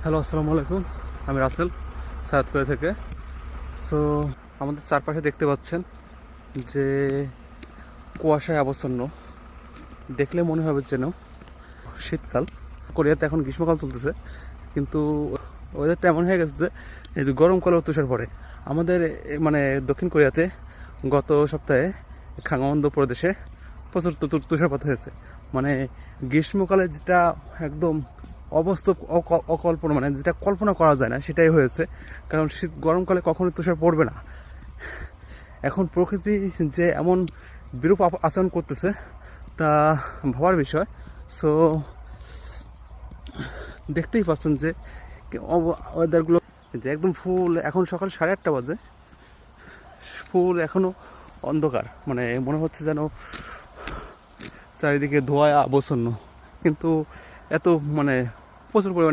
Hello, আসসালামু আলাইকুম। আমি রাসেল, সৈয়দপুর থেকে। সো আমাদের চারপাশে দেখতে পাচ্ছেন যে কুয়াশায় আবচ্ছন্ন। দেখলে মনে হবে যেন শীতকাল। কোরিয়াতে এখন গ্রীষ্মকাল চলতেছে, কিন্তু ওয়েদারটা এমন হয়ে গেছে যে এই যে গরমকালেও তুষার পড়ে। আমাদের মানে দক্ষিণ কোরিয়াতে গত সপ্তাহে খাঙ্গমন্দ প্রদেশে প্রচুর তুষারপাত হয়েছে। মানে গ্রীষ্মকালে যেটা একদম অবাস্তব, অকল্পনা, মানে যেটা কল্পনা করা যায় না সেটাই হয়েছে। কারণ গরমকালে কখনোই তুষার পড়বে না। এখন প্রকৃতি যে এমন বিরূপ আচরণ করতেছে তা ভাবার বিষয়। সো দেখতেই পাচ্ছেন যে ওয়েদারগুলো যে একদম ফুল। এখন সকাল 8:30 বাজে, ফুল এখনও অন্ধকার। মানে মনে হচ্ছে যেন চারিদিকে ধোঁয়ায় আবচ্ছন্ন, কিন্তু এত মানে প্রচুর পরিমাণে